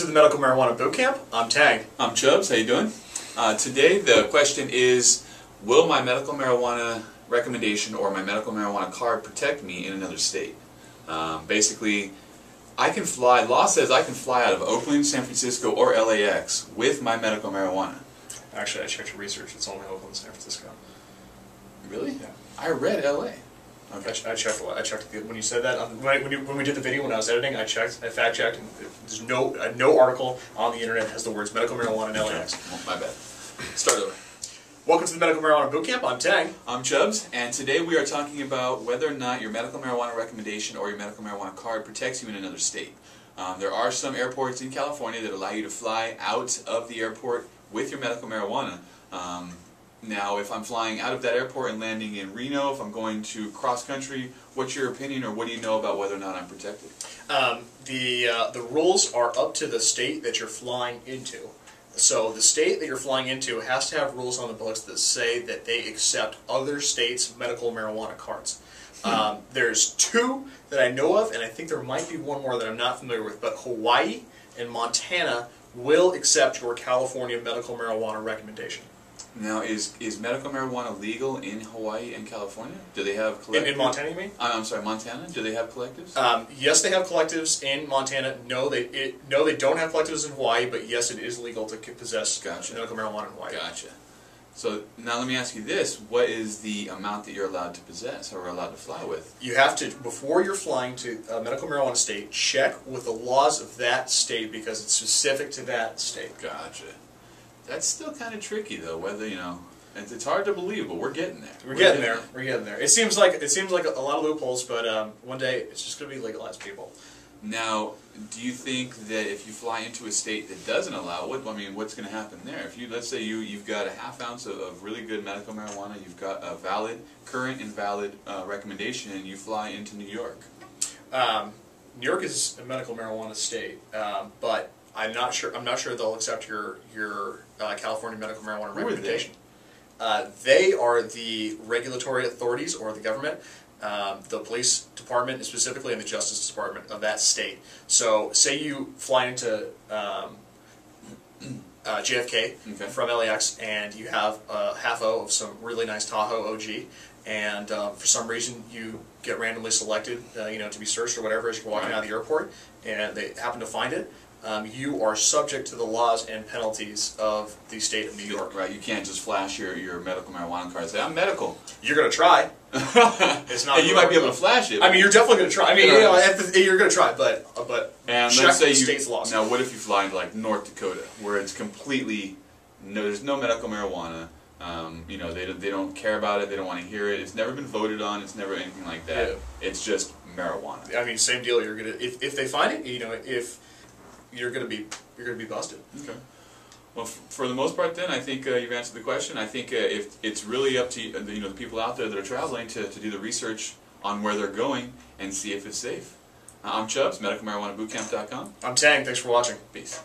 to the Medical Marijuana Bootcamp. I'm Tang. I'm Chubbs. How you doing? Today the question is, will my medical marijuana recommendation or my medical marijuana card protect me in another state? Basically, I can fly, law says I can fly out of Oakland, San Francisco, or LAX with my medical marijuana. Actually, I checked your research. It's only Oakland, San Francisco. Really? Yeah. I read LA. Okay. I checked when you said that when we did the video when I was editing. I fact checked, and there's no article on the internet that has the words medical marijuana and LAX. Oh, my bad. Start over. Welcome to the Medical Marijuana Bootcamp. I'm Tang. I'm Chubbs, and today we are talking about whether or not your medical marijuana recommendation or your medical marijuana card protects you in another state. There are some airports in California that allow you to fly out of the airport with your medical marijuana. Now, if I'm flying out of that airport and landing in Reno, if I'm going to cross-country, what's your opinion, or what do you know about whether or not I'm protected? The rules are up to the state that you're flying into. So the state that you're flying into has to have rules on the books that say that they accept other states' medical marijuana cards. There's two that I know of, and I think there might be one more that I'm not familiar with, but Hawaii and Montana will accept your California medical marijuana recommendation. Now, is medical marijuana legal in Hawaii and California? Do they have collectives? In Montana, you mean? I'm sorry, Montana? Do they have collectives? Yes, they have collectives in Montana. No, they don't have collectives in Hawaii, but yes, it is legal to possess medical marijuana in Hawaii. Gotcha. So now let me ask you this: what is the amount that you're allowed to possess or allowed to fly with? You have to, before you're flying to a medical marijuana state, check with the laws of that state because it's specific to that state. Gotcha. That's still kind of tricky, though. Whether it's hard to believe, but we're getting there. We're getting there. We're getting there. It seems like a lot of loopholes, but one day it's just going to be legalized, people. Now, do you think that if you fly into a state that doesn't allow, what's going to happen there? If let's say you've got a half ounce of really good medical marijuana, you've got a current and valid recommendation, and you fly into New York. New York is a medical marijuana state, but I'm not sure they'll accept your California medical marijuana recommendation. They are the regulatory authorities or the government. The police department, specifically, and the justice department of that state. So, say you fly into JFK from LAX, and you have a half-O of some really nice Tahoe OG, and for some reason you get randomly selected, to be searched or whatever as you're walking out of the airport, and they happen to find it. You are subject to the laws and penalties of the state of New York. Right, you can't just flash your medical marijuana card and say, I'm medical. You're going to try. It's not. And you might be able to flash it. I mean, you're definitely going to try. I mean, you're going to try, but and check let's say the state's laws. Now, what if you fly into like North Dakota, where it's completely there's no medical marijuana. They don't care about it. They don't want to hear it. It's never been voted on. It's never anything like that. Yeah. It's just marijuana. I mean, same deal. You're gonna if they find it, if you're gonna be busted. Okay. Well, for the most part, then I think you've answered the question. I think if it's really up to the people out there that are traveling to do the research on where they're going and see if it's safe. I'm Chubbs, medicalmarijuanabootcamp.com. I'm Tang. Thanks for watching. Peace.